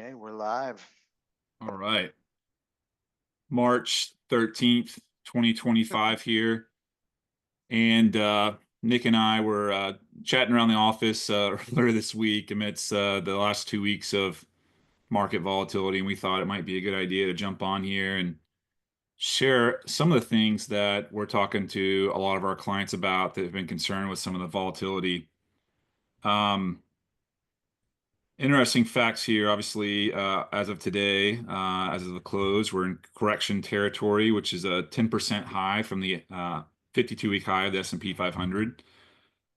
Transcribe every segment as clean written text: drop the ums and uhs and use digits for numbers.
Okay, we're live. All right. March 13th, 2025 here. And Nick and I were chatting around the office earlier this week amidst the last 2 weeks of market volatility. And we thought it might be a good idea to jump on here and share some of the things that we're talking to a lot of our clients about that have been concerned with some of the volatility. Um, Interesting facts here. Obviously, as of today, as of the close, we're in correction territory, which is a 10% high from the 52-week high of the S&P 500.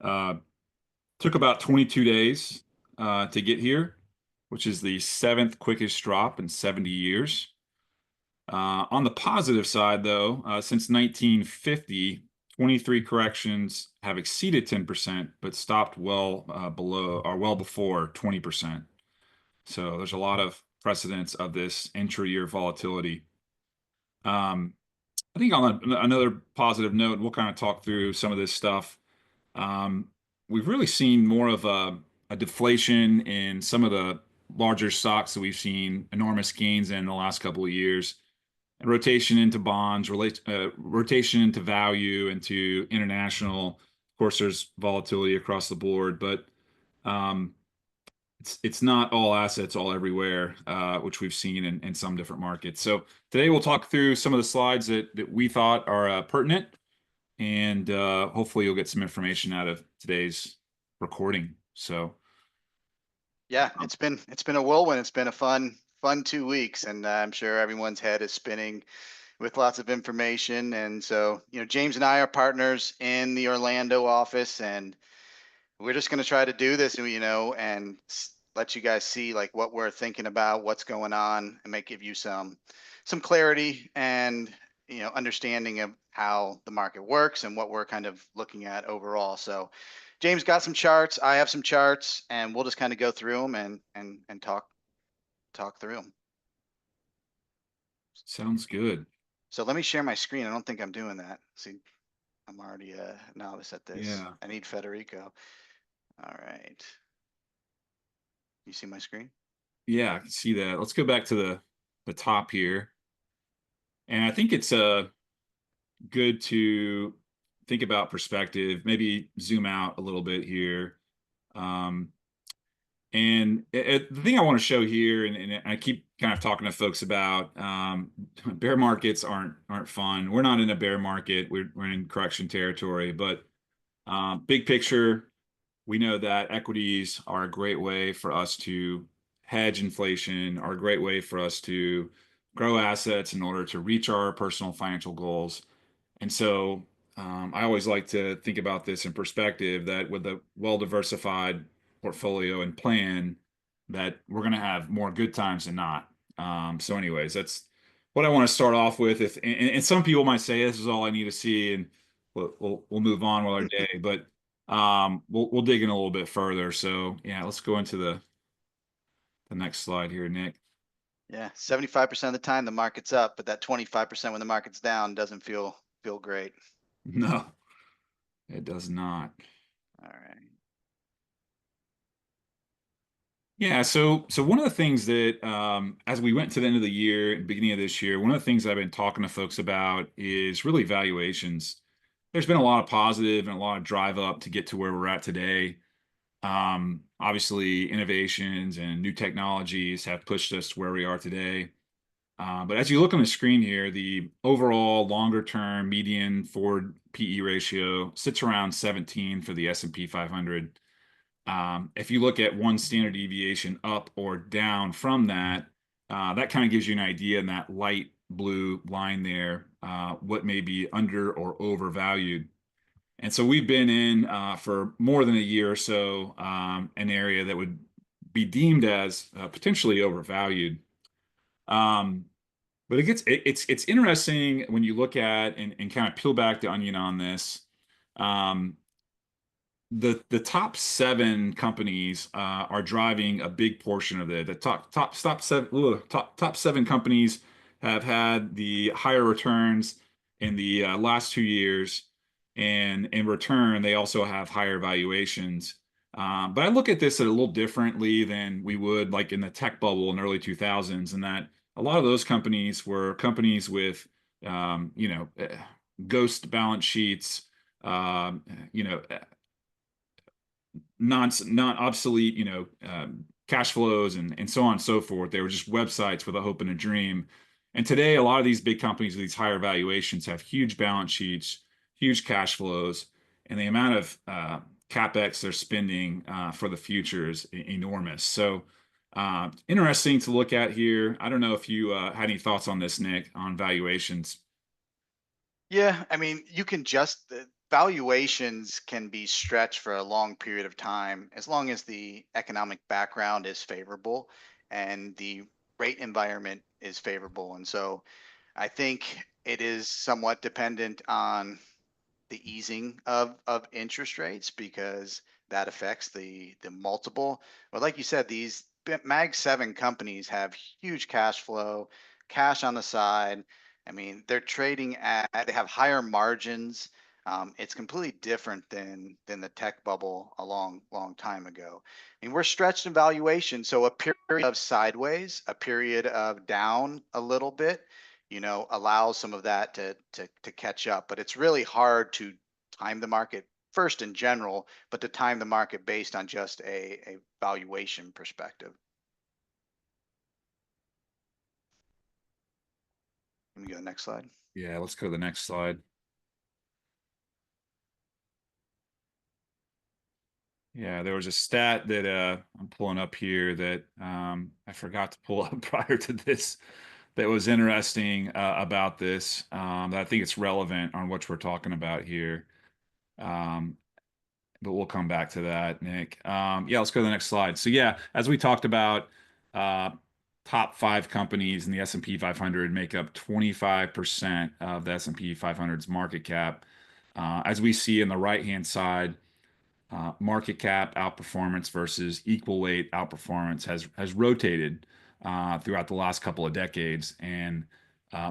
Took about 22 days to get here, which is the seventh quickest drop in 70 years. On the positive side, though, since 1950, 23 corrections have exceeded 10%, but stopped well below or well before 20%. So there's a lot of precedence of this intra-year volatility. Um, I think on another positive note, we'll kind of talk through some of this stuff. Um, we've really seen more of a deflation in some of the larger stocks that we've seen enormous gains in the last couple of years. And rotation into bonds, rotation into value, into international. Of course, there's volatility across the board, but um, it's not all assets all everywhere, which we've seen in some different markets. So today we'll talk through some of the slides that we thought are pertinent, and hopefully you'll get some information out of today's recording. So Yeah, it's been a whirlwind. It's been a fun 2 weeks, and I'm sure everyone's head is spinning with lots of information. And so, James and I are partners in the Orlando office, and we're just going to try to do this, and let you guys see like what we're thinking about, what's going on, and give you some clarity and understanding of how the market works and what we're kind of looking at overall. So James got some charts, I have some charts, and we'll just kind of go through them and talk through them. sounds good. So let me share my screen. I don't think I'm doing that. See, I'm already a novice at this. Yeah, I need Federico. All right. You see my screen? yeah, I can see that. Let's go back to the top here, and I think it's good to think about perspective. Maybe zoom out a little bit here. Um, And the thing I want to show here, and I keep kind of talking to folks about, bear markets aren't fun. We're not in a bear market. We're in correction territory. But big picture, we know that equities are a great way for us to hedge inflation, are a great way for us to grow assets in order to reach our personal financial goals. And so I always like to think about this in perspective that with a well-diversified portfolio and plan, that we're going to have more good times than not. So anyways, that's what I want to start off with. If and some people might say this is all I need to see, and we'll move on with our day. But we'll dig in a little bit further. So yeah, let's go into the next slide here, Nick. Yeah, 75% of the time the market's up, but that 25% when the market's down doesn't feel great. No, it does not. All right. Yeah, so one of the things that as we went to the end of the year and beginning of this year, one of the things I've been talking to folks about is really valuations. There's been a lot of positive and a lot of drive up to get to where we're at today. Obviously, innovations and new technologies have pushed us to where we are today. But as you look on the screen here, the overall longer term median forward PE ratio sits around 17 for the S&P 500. If you look at one standard deviation up or down from that, that kind of gives you an idea in that light blue line there, what may be under or overvalued. And so we've been in for more than a year or so, an area that would be deemed as potentially overvalued. Um, but it's interesting when you look at and kind of peel back the onion on this. Um, the top seven companies are driving a big portion of it. The top seven companies have had the higher returns in the last 2 years, and in return, they also have higher valuations. But I look at this a little differently than we would like in the tech bubble in the early 2000s, in that a lot of those companies were companies with, you know, ghost balance sheets, you know, non obsolete, cash flows and so on and so forth. They were just websites with a hope and a dream. And today, a lot of these big companies with these higher valuations have huge balance sheets, huge cash flows, and the amount of capex they're spending for the future is enormous. So, interesting to look at here. I don't know if you had any thoughts on this, Nick, on valuations. Yeah, I mean, you can just the valuations can be stretched for a long period of time as long as the economic background is favorable and the rate environment is favorable. And so I think it is somewhat dependent on the easing of interest rates because that affects the multiple. But like you said, these Mag 7 companies have huge cash flow, cash on the side. I mean, they're trading at they have higher margins. It's completely different than the tech bubble a long time ago. I mean, we're stretched in valuation, so a period of sideways, a period of down a little bit, allows some of that to catch up. But it's really hard to time the market first in general, but to time the market based on just a valuation perspective. Let me go to the next slide. Yeah, let's go to the next slide. Yeah, there was a stat that I'm pulling up here that I forgot to pull up prior to this that was interesting about this, that I think it's relevant on what we're talking about here. Um, but we'll come back to that, Nick. Yeah, let's go to the next slide. So yeah, as we talked about, uh, top 5 companies in the S&P 500 make up 25% of the S&P 500's market cap. As we see in the right-hand side, market cap outperformance versus equal weight outperformance has rotated throughout the last couple of decades, and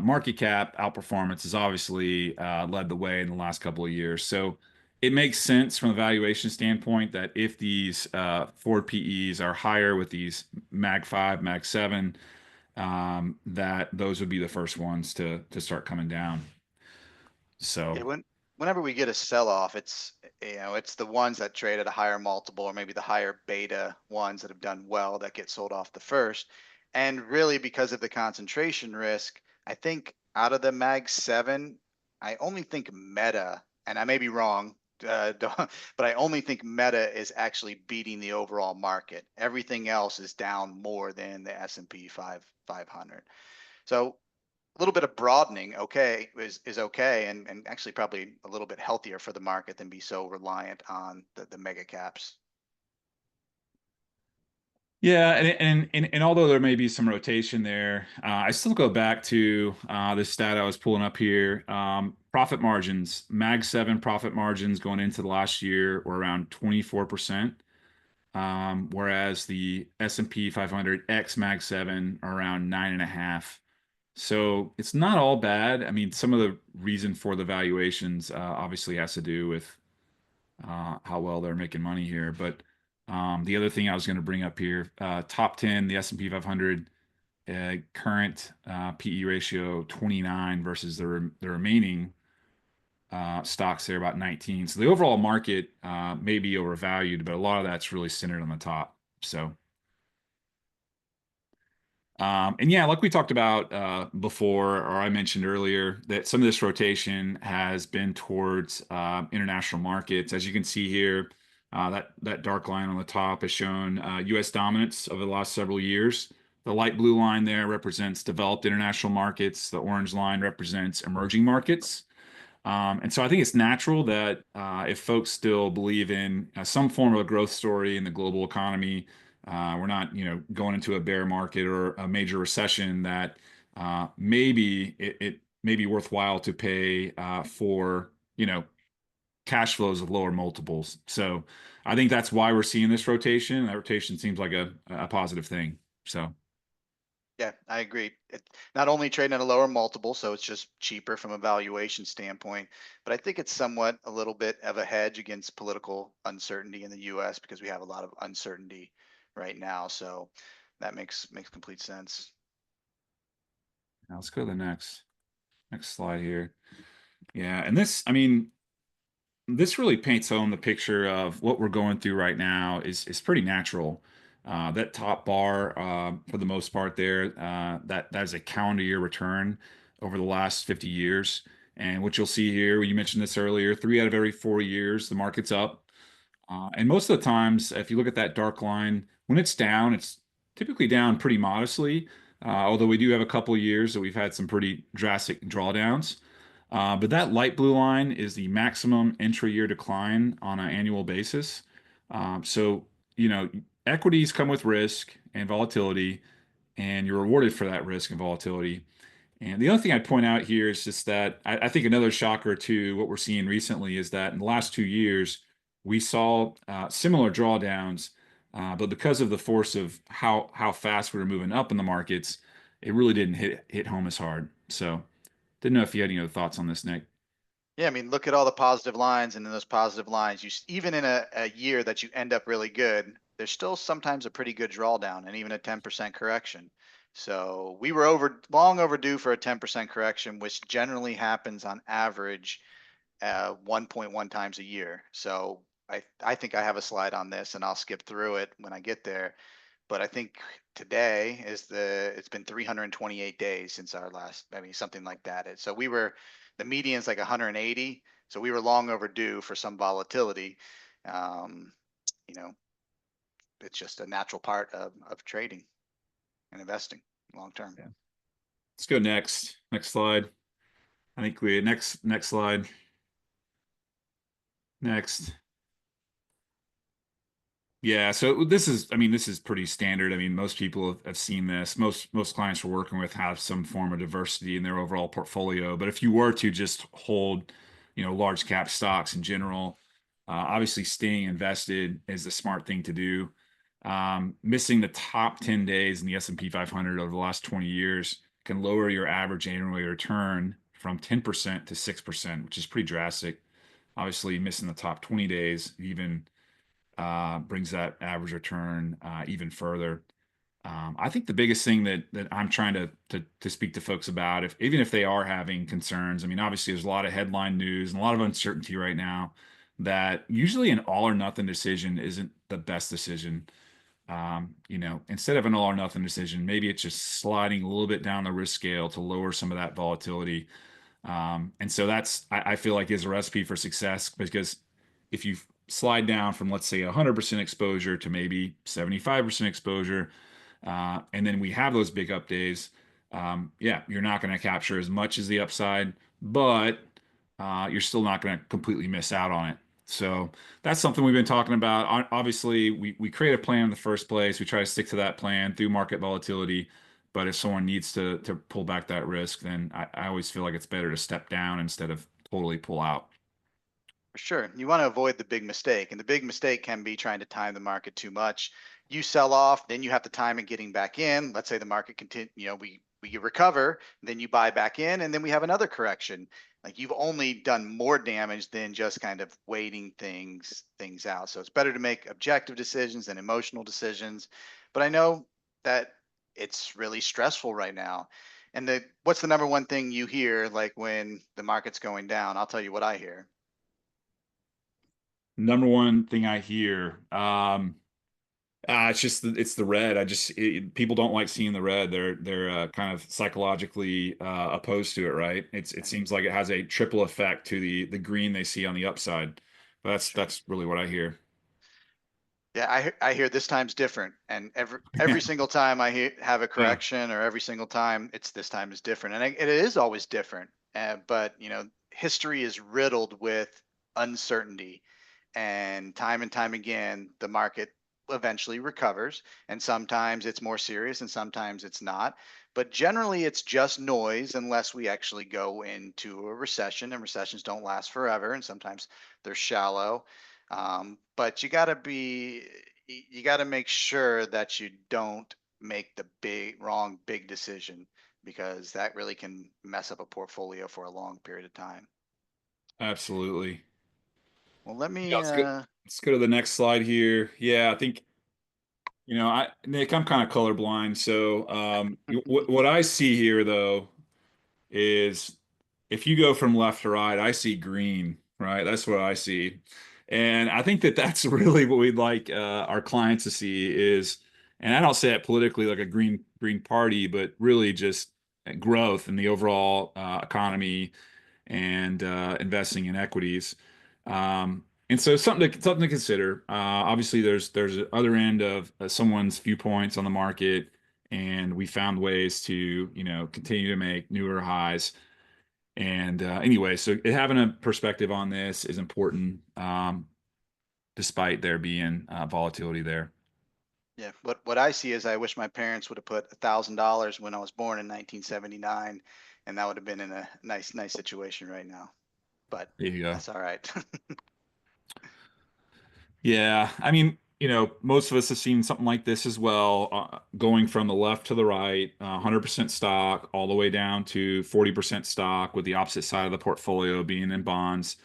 market cap outperformance has obviously led the way in the last couple of years. So it makes sense from a valuation standpoint that if these forward PEs are higher with these Mag 5, Mag 7, that those would be the first ones to start coming down. So Yeah, whenever we get a sell-off, it's the ones that trade at a higher multiple or maybe the higher beta ones that have done well that get sold off the first. And really because of the concentration risk, I think out of the Mag 7, I only think Meta, and I may be wrong, but I only think Meta is actually beating the overall market. Everything else is down more than the S&P 500. So a little bit of broadening, okay, is okay, and actually probably a little bit healthier for the market than be so reliant on the mega caps. yeah, and although there may be some rotation there, I still go back to this stat I was pulling up here. Profit margins, Mag 7 profit margins going into the last year were around 24%, whereas the S&P 500 X Mag 7 are around 9.5. So it's not all bad. I mean, some of the reason for the valuations obviously has to do with how well they're making money here. But the other thing I was going to bring up here, top 10, the S&P 500 current PE ratio 29 versus the remaining stocks there about 19. So the overall market may be overvalued, but a lot of that's really centered on the top. So and yeah, like we talked about before, or I mentioned earlier, that some of this rotation has been towards international markets. As you can see here, that dark line on the top has shown U.S. dominance over the last several years. The light blue line there represents developed international markets. The orange line represents emerging markets. And so I think it's natural that if folks still believe in some form of a growth story in the global economy, we're not, going into a bear market or a major recession, that maybe it may be worthwhile to pay for, cash flows of lower multiples. So I think that's why we're seeing this rotation. That rotation seems like a positive thing. So. Yeah, I agree. Not only trading at a lower multiple, so it's just cheaper from a valuation standpoint, but I think it's somewhat a little bit of a hedge against political uncertainty in the U.S. because we have a lot of uncertainty right now. So that makes complete sense. Now let's go to the next slide here. Yeah, and this, I mean, this really paints home the picture of what we're going through right now is pretty natural. That top bar, for the most part, there, that is a calendar year return over the last 50 years. And what you'll see here, you mentioned this earlier, 3 out of every 4 years, the market's up. And most of the times, if you look at that dark line, when it's down, it's typically down pretty modestly. Although we do have a couple of years that we've had some pretty drastic drawdowns. But that light blue line is the maximum intra-year decline on an annual basis. So, you know, equities come with risk and volatility, and you're rewarded for that risk and volatility. And the other thing I'd point out here is just that I think another shocker to what we're seeing recently is that in the last 2 years, we saw similar drawdowns, but because of the force of how fast we were moving up in the markets, it really didn't hit home as hard. So didn't know if you had any other thoughts on this, Nick. Yeah, I mean, look at all the positive lines, and in those positive lines, even in a year that you end up really good, there's still sometimes a pretty good drawdown and even a 10% correction. So we were long overdue for a 10% correction, which generally happens on average 1.1 times a year. So I think I have a slide on this, and I'll skip through it when I get there. But I think today it's been 328 days since our last, I mean, something like that. So the median's like 180. So we were long overdue for some volatility. Um, you know, it's just a natural part of trading and investing long term. Yeah. Let's go next. Next slide. I think we next slide. Next. Yeah, so this is, I mean, this is pretty standard. I mean, most people have seen this. Most clients we're working with have some form of diversity in their overall portfolio. But if you were to just hold, large cap stocks in general, obviously staying invested is the smart thing to do. Missing the top 10 days in the S&P 500 over the last 20 years can lower your average annual return from 10% to 6%, which is pretty drastic. Obviously, missing the top 20 days even brings that average return even further. I think the biggest thing that I'm trying to speak to folks about, if even if they are having concerns, I mean, obviously there's a lot of headline news and a lot of uncertainty right now that usually an all or nothing decision isn't the best decision. Instead of an all or nothing decision, maybe it's just sliding a little bit down the risk scale to lower some of that volatility. And so I feel like is a recipe for success because if you slide down from, let's say, 100% exposure to maybe 75% exposure, and then we have those big up days, yeah, you're not going to capture as much as the upside, but you're still not going to completely miss out on it. So that's something we've been talking about. Obviously, we create a plan in the first place. We try to stick to that plan through market volatility. But if someone needs to pull back that risk, then I always feel like it's better to step down instead of totally pull out. For sure. You want to avoid the big mistake. And the big mistake can be trying to time the market too much. You sell off, then you have to time it getting back in. Let's say the market continue, we recover, then you buy back in, and then we have another correction. Like you've only done more damage than just kind of waiting things out. So it's better to make objective decisions than emotional decisions. But I know that it's really stressful right now. And what's the number one thing you hear like when the market's going down? I'll tell you what I hear. Number one thing I hear, it's the red. People don't like seeing the red. They're kind of psychologically opposed to it, right? It seems like it has a triple effect to the green they see on the upside. But Sure. that's really what I hear. Yeah, I hear this time's different, and every single time have a Yeah. correction, or every single time it's this time is different, and it is always different. But history is riddled with uncertainty, and time again, the market eventually recovers, and sometimes it's more serious, and sometimes it's not. But generally, it's just noise unless we actually go into a recession, and recessions don't last forever, and sometimes they're shallow. But you got to make sure that you don't make the wrong big decision, because that really can mess up a portfolio for a long period of time. Absolutely. Well, let Yeah, me let's go to the next slide here. Yeah, I think, Nick, I'm kind of colorblind. So what I see here though is if you go from left to right, I see green, right? That's what I see. And I think that that's really what we'd like our clients to see is, and I don't say it politically like a green party, but really just growth in the overall economy and investing in equities. And so something to consider. Obviously, there's other end of someone's viewpoints on the market, and we found ways to continue to make newer highs. And anyway, so having a perspective on this is important, despite there being volatility there. yeah, what I see is I wish my parents would have put $1,000 when I was born in 1979, and that would have been in a nice situation right now. But There you go. that's all right. Yeah, I mean, most of us have seen something like this as well, going from the left to the right, 100% stock, all the way down to 40% stock, with the opposite side of the portfolio being in bonds.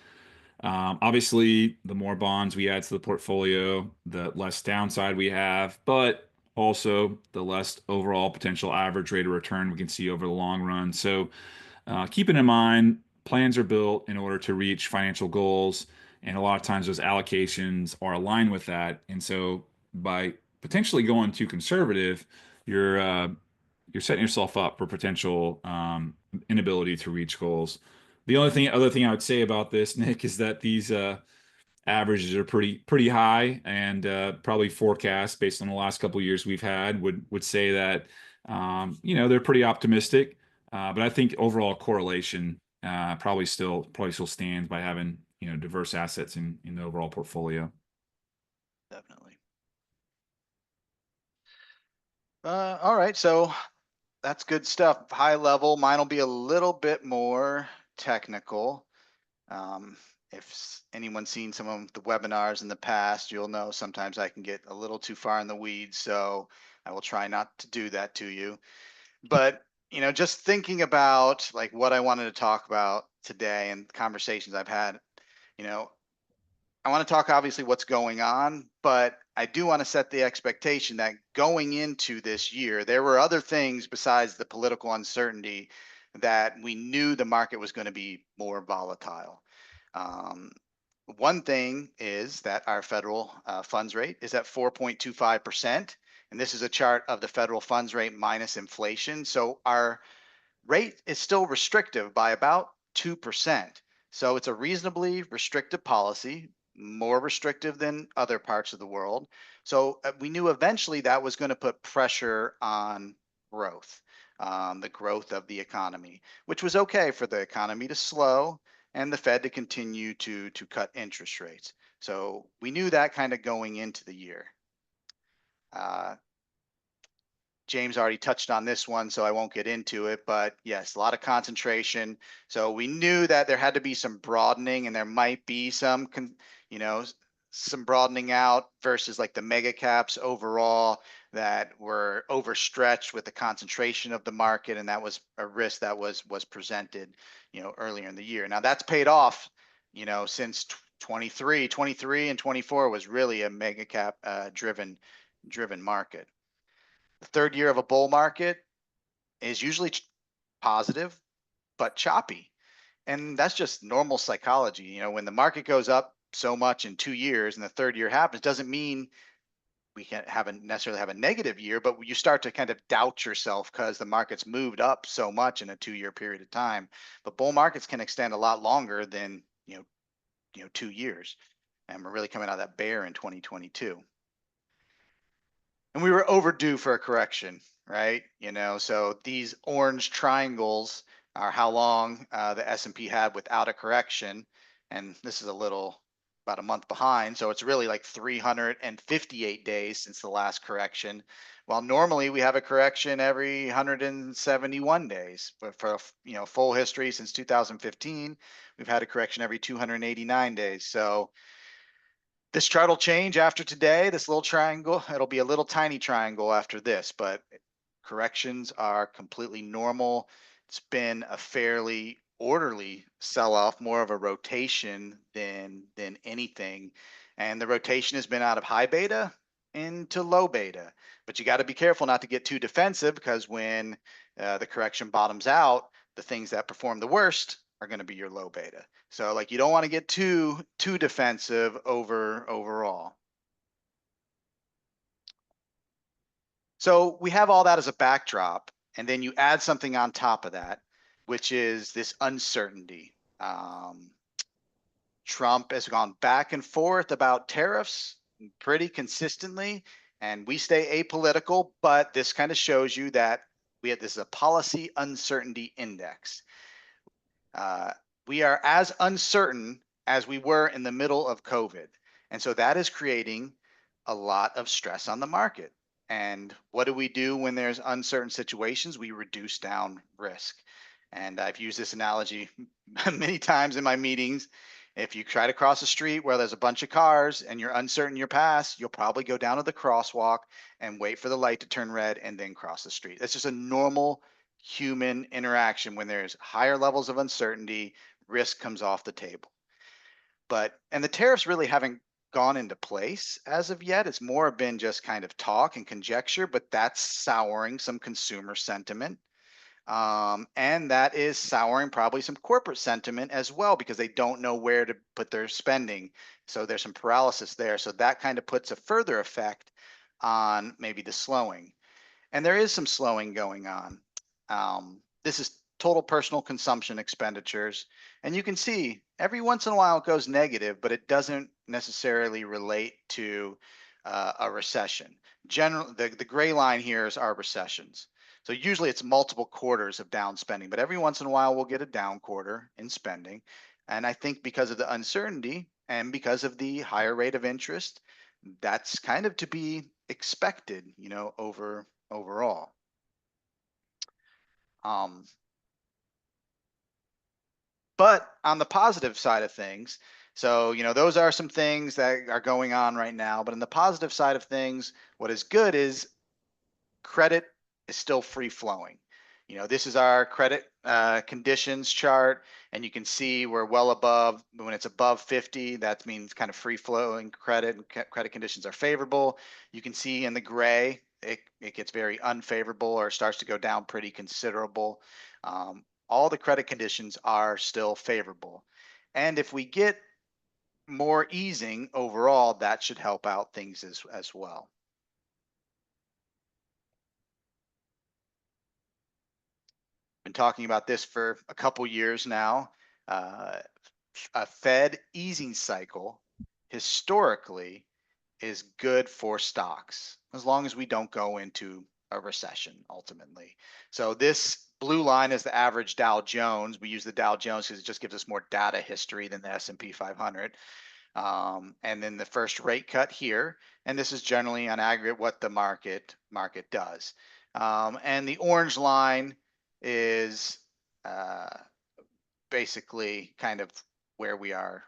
Obviously, the more bonds we add to the portfolio, the less downside we have, but also the less overall potential average rate of return we can see over the long run. So, keeping in mind, plans are built in order to reach financial goals, and a lot of times those allocations are aligned with that. And so, by potentially going too conservative, you're uh, you're setting yourself up for potential inability to reach goals. The other thing I would say about this, Nick, is that these averages are pretty high, and probably forecast based on the last couple of years we've had would say that they're pretty optimistic. But I think overall correlation probably still stands by having diverse assets in the overall portfolio. Definitely. All right, so that's good stuff. High level. Mine will be a little bit more technical. Um, if anyone's seen some of the webinars in the past, you'll know sometimes I can get a little too far in the weeds. So I will try not to do that to you. But, just thinking about like what I wanted to talk about today and conversations I've had, you know, I want to talk obviously what's going on, but I do want to set the expectation that going into this year, there were other things besides the political uncertainty that we knew the market was going to be more volatile. Um, One thing is that our federal funds rate is at 4.25%. And this is a chart of the federal funds rate minus inflation. So our rate is still restrictive by about 2%. So it's a reasonably restrictive policy, more restrictive than other parts of the world. So we knew eventually that was going to put pressure on growth, the growth of the economy, which was okay for the economy to slow and the Fed to continue to cut interest rates. So we knew that kind of going into the year. Uh, James already touched on this one, so I won't get into it. But yes, a lot of concentration. So we knew that there had to be some broadening, and there might be you know, some broadening out versus like the mega caps overall that were overstretched with the concentration of the market, and that was a risk that was presented, earlier in the year. Now that's paid off, since 23 and 24 was really a mega cap driven market. The third year of a bull market is usually positive, but choppy. And that's just normal psychology. When the market goes up so much in 2 years and the third year happens, doesn't mean we can't necessarily have a negative year, but you start to kind of doubt yourself because the market's moved up so much in a 2 year period of time. But bull markets can extend a lot longer than 2 years. And we're really coming out of that bear in 2022. And we were overdue for a correction, right? So these orange triangles are how long the S&P had without a correction, and this is about a month behind. So it's really like 358 days since the last correction. While normally we have a correction every 171 days, but for full history since 2015, we've had a correction every 289 days. So This chart will change after today. This little triangle, it'll be a little tiny triangle after this, but corrections are completely normal. It's been a fairly orderly sell-off, more of a rotation than anything. And the rotation has been out of high beta into low beta. But you got to be careful not to get too defensive, because when the correction bottoms out, the things that perform the worst are going to be your low beta. So like you don't want to get too defensive overall. So we have all that as a backdrop, and then you add something on top of that, which is this uncertainty. Trump has gone back and forth about tariffs pretty consistently, and we stay apolitical, but this kind of shows you that this is a policy uncertainty index. Uh, we are as uncertain as we were in the middle of COVID. And so that is creating a lot of stress on the market. And what do we do when there's uncertain situations? We reduce down risk. And I've used this analogy many times in my meetings. If you try to cross a street where there's a bunch of cars and you're uncertain your pass, you'll probably go down to the crosswalk and wait for the light to turn red and then cross the street. That's just a normal human interaction. When there's higher levels of uncertainty, risk comes off the table. And the tariffs really haven't gone into place as of yet. It's more been just kind of talk and conjecture, but that's souring some consumer sentiment. And that is souring probably some corporate sentiment as well, because they don't know where to put their spending. So there's some paralysis there. So that kind of puts a further effect on maybe the slowing. And there is some slowing going on. This is total personal consumption expenditures. And you can see every once in a while it goes negative, but it doesn't necessarily relate to a recession. The gray line here is our recessions. So usually it's multiple quarters of down spending, but every once in a while we'll get a down quarter in spending. And I think because of the uncertainty and because of the higher rate of interest, that's kind of to be expected, overall. But on the positive side of things, so, those are some things that are going on right now. But on the positive side of things, what is good is credit is still free flowing. This is our credit conditions chart, and you can see we're well above. When it's above 50, that means kind of free flowing credit, and credit conditions are favorable. You can see in the gray, it gets very unfavorable or starts to go down pretty considerable. All the credit conditions are still favorable. And if we get more easing overall, that should help out things as well. Been talking about this for a couple years now. A Fed easing cycle historically is good for stocks, as long as we don't go into a recession ultimately. So this blue line is the average Dow Jones. We use the Dow Jones because it just gives us more data history than the S&P 500. And then the first rate cut here, and this is generally on aggregate what the market does. And the orange line is basically kind of where we are,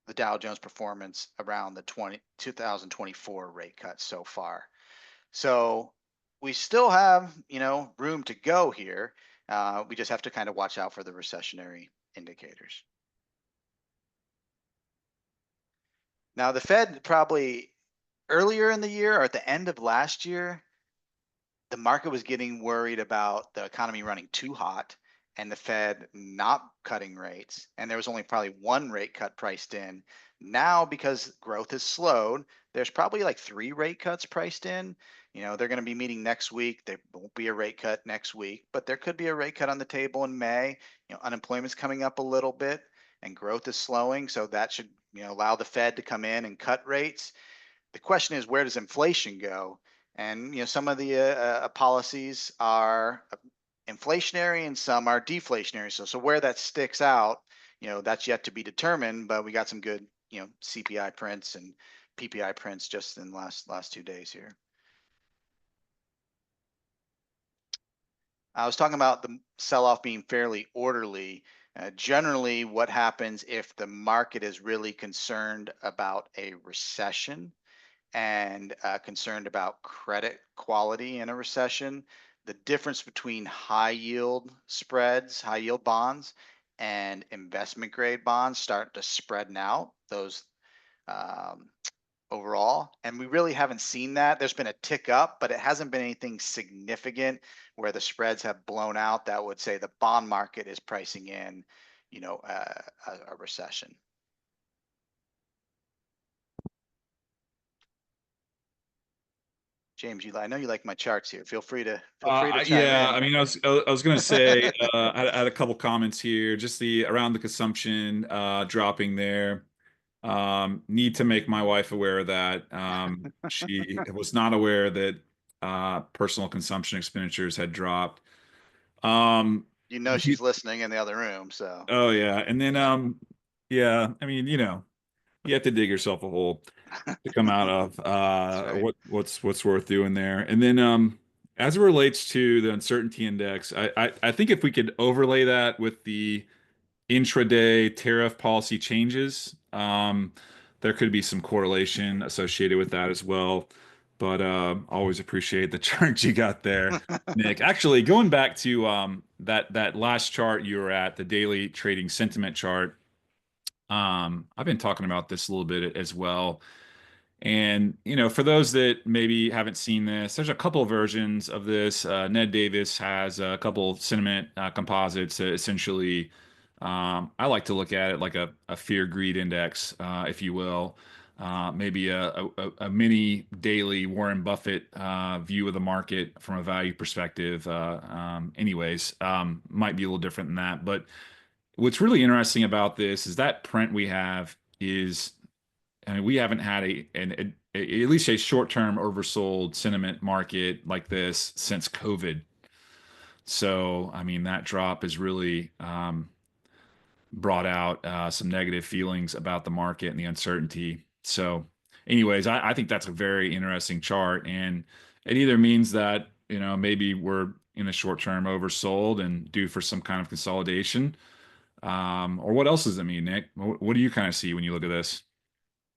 the Dow Jones performance around the 2024 rate cut so far. So we still have, room to go here. We just have to kind of watch out for the recessionary indicators. Now, the Fed probably earlier in the year or at the end of last year, the market was getting worried about the economy running too hot and the Fed not cutting rates. And there was only probably one rate cut priced in. Now, because growth has slowed, there's probably like 3 rate cuts priced in. They're going to be meeting next week. There won't be a rate cut next week, but there could be a rate cut on the table in May. Unemployment's coming up a little bit and growth is slowing. So that should, allow the Fed to come in and cut rates. The question is, where does inflation go? And some of the policies are inflationary and some are deflationary. So where that sticks out, that's yet to be determined. But we got some good, CPI prints and PPI prints just in the last 2 days here. I was talking about the sell-off being fairly orderly. Generally, what happens if the market is really concerned about a recession and concerned about credit quality in a recession, the difference between high yield spreads, high yield bonds, and investment grade bonds start to spread out those um, overall. And we really haven't seen that. There's been a tick up, but it hasn't been anything significant where the spreads have blown out that would say the bond market is pricing in, a recession. James, I know you like my charts here. Feel free to chime Yeah, in. I mean, I was gonna say, I had a couple comments here, just the around the consumption dropping there. Need to make my wife aware of that. She was not aware that personal consumption expenditures had dropped. Um, You know she's listening in the other room, so oh yeah, and then yeah, I mean, you have to dig yourself a hole to come out of. that's right. What's worth doing there, and then as it relates to the uncertainty index, I think if we could overlay that with the intraday tariff policy changes. There could be some correlation associated with that as well. But always appreciate the chart you got there, Nick. Actually, going back to that last chart you were at, the daily trading sentiment chart. I've been talking about this a little bit as well. And, for those that maybe haven't seen this, there's a couple of versions of this. Ned Davis has a couple sentiment composites. Essentially, I like to look at it like a fear greed index, if you will. Maybe a mini daily Warren Buffett view of the market from a value perspective. Might be a little different than that. But what's really interesting about this is that print we have is, I mean, we haven't had at least a short-term oversold sentiment market like this since COVID. So, I mean, that drop has really brought out some negative feelings about the market and the uncertainty. So, anyways, I think that's a very interesting chart, and it either means that maybe we're in a short-term oversold and due for some kind of consolidation, or what else does it mean, Nick? What do you kind of see when you look at this?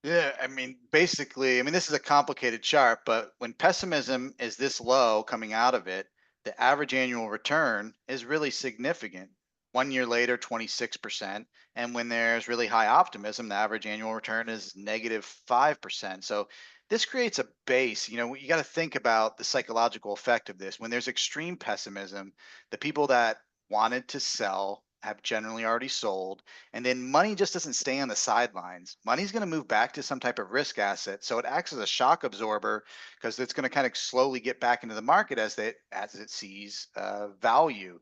Yeah, I mean, basically, this is a complicated chart, but when pessimism is this low coming out of it, the average annual return is really significant. 1 year later, 26%. And when there's really high optimism, the average annual return is negative 5%. So this creates a base. You got to think about the psychological effect of this. When there's extreme pessimism, the people that wanted to sell have generally already sold, and then money just doesn't stay on the sidelines. Money's going to move back to some type of risk asset. So it acts as a shock absorber because it's going to kind of slowly get back into the market as it sees value.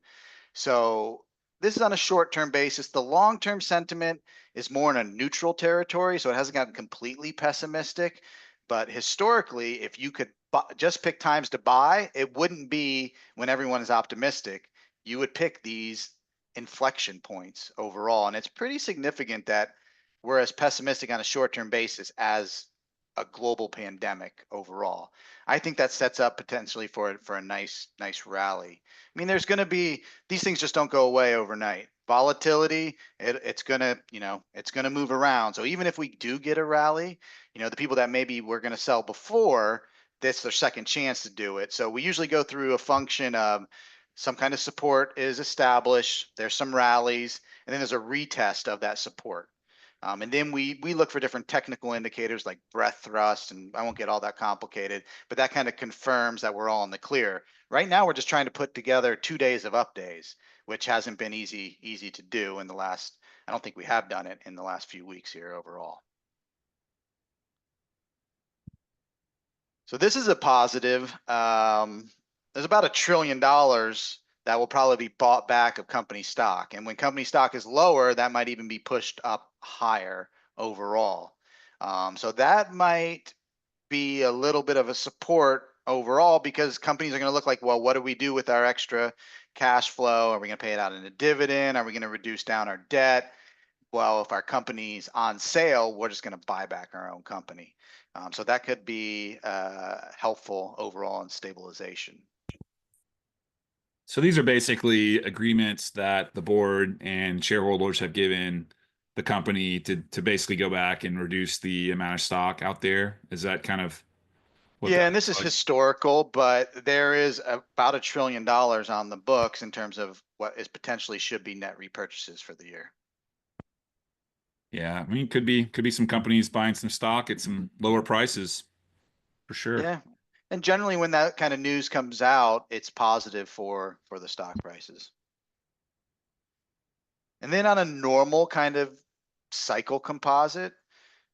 So this is on a short-term basis. The long-term sentiment is more in a neutral territory, so it hasn't gotten completely pessimistic. But historically, if you could just pick times to buy, it wouldn't be when everyone is optimistic. You would pick these inflection points overall, and it's pretty significant that we're as pessimistic on a short-term basis as a global pandemic overall. I think that sets up potentially for a nice rally. There's going to be, these things just don't go away overnight. Volatility, it's gonna move around. So even if we do get a rally, the people that maybe we're going to sell before, this their second chance to do it. So we usually go through a function of some kind of support is established, there's some rallies, and then there's a retest of that support. And then we look for different technical indicators like breadth thrust, and I won't get all that complicated, but that kind of confirms that we're all in the clear. Right now, we're just trying to put together 2 days of up days, which hasn't been easy to do in the last. I don't think we have done it in the last few weeks here overall. So this is a positive. There's about $1 trillion that will probably be bought back of company stock. And when company stock is lower, that might even be pushed up higher overall. So that might be a little bit of a support overall because companies are going to look like, well, what do we do with our extra cash flow? Are we going to pay it out in a dividend? Are we going to reduce down our debt? Well, if our company's on sale, we're just going to buy back our own company. So that could be helpful overall in stabilization. So these are basically agreements that the board and shareholders have given the company to basically go back and reduce the amount of stock out there. Is that kind of what that Yeah, and this looks is like? historical, but there is about $1 trillion on the books in terms of what is potentially should be net repurchases for the year. Yeah, I mean, could be some companies buying some stock at some lower prices for sure. Yeah. And generally when that kind of news comes out, it's positive for the stock prices. And then on a normal kind of cycle composite,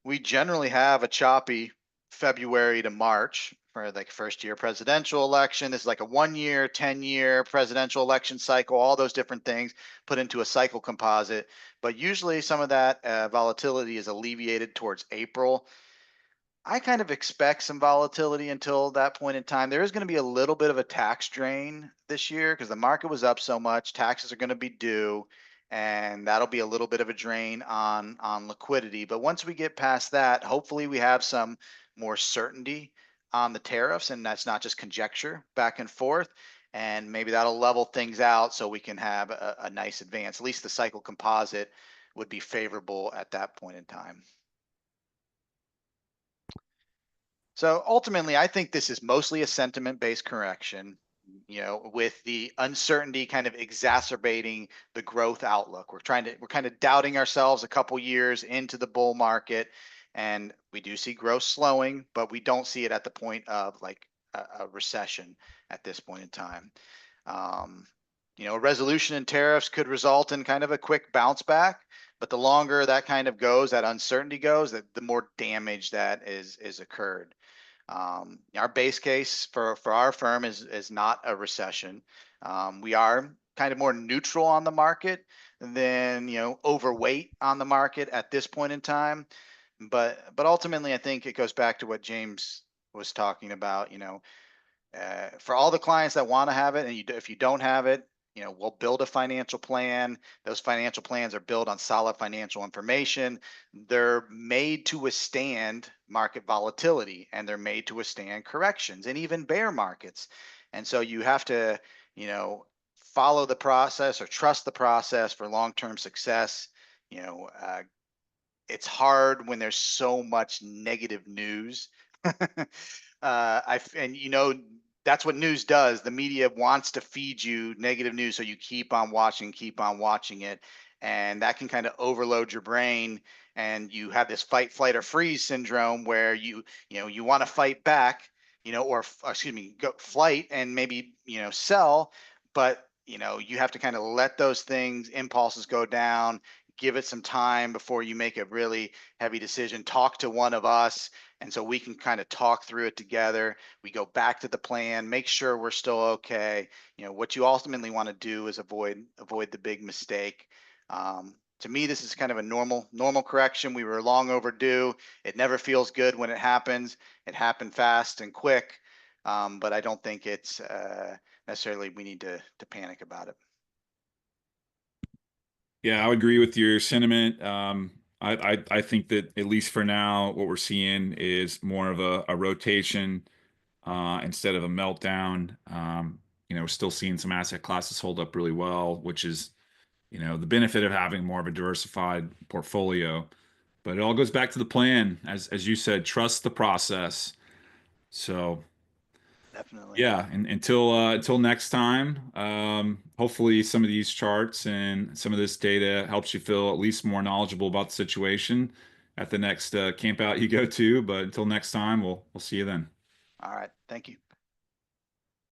we generally have a choppy February to March for like first year presidential election. This is like a 1 year, 10-year presidential election cycle, all those different things put into a cycle composite. But usually some of that volatility is alleviated towards April. I kind of expect some volatility until that point in time. There is going to be a little bit of a tax drain this year because the market was up so much. Taxes are going to be due, and that'll be a little bit of a drain on liquidity. But once we get past that, hopefully we have some more certainty on the tariffs, and that's not just conjecture back and forth. And maybe that'll level things out so we can have a nice advance. At least the cycle composite would be favorable at that point in time. So ultimately, I think this is mostly a sentiment-based correction, with the uncertainty kind of exacerbating the growth outlook. We're kind of doubting ourselves a couple years into the bull market, and we do see growth slowing, but we don't see it at the point of like a recession at this point in time. Um, a resolution in tariffs could result in kind of a quick bounce back, but the longer that kind of goes, that uncertainty goes, that the more damage that is occurred. Our base case for our firm is not a recession. We are kind of more neutral on the market than overweight on the market at this point in time. But ultimately, I think it goes back to what James was talking about. For all the clients that want to have it, and if you don't have it, we'll build a financial plan. Those financial plans are built on solid financial information. They're made to withstand market volatility, and they're made to withstand corrections and even bear markets. And so you have to, follow the process or trust the process for long-term success. You know, uh, it's hard when there's so much negative news. And that's what news does. The media wants to feed you negative news, so you keep on watching it, and that can kind of overload your brain, and you have this fight, flight, or freeze syndrome where you want to fight back, or excuse me, go flight and maybe sell, but you have to kind of let those things impulses go down, give it some time before you make a really heavy decision. Talk to one of us, and so we can kind of talk through it together. We go back to the plan, make sure we're still okay. What you ultimately want to do is avoid the big mistake. To me, this is kind of a normal correction. We were long overdue. It never feels good when it happens. It happened fast and quick, but I don't think it's necessarily we need to panic about it. Yeah, I would agree with your sentiment. I think that at least for now, what we're seeing is more of a rotation instead of a meltdown. We're still seeing some asset classes hold up really well, which is, the benefit of having more of a diversified portfolio. But it all goes back to the plan, as you said, trust the process. So Definitely. yeah, and until next time, hopefully some of these charts and some of this data helps you feel at least more knowledgeable about the situation at the next camp out you go to. But until next time, we'll see you then. All right. Thank you.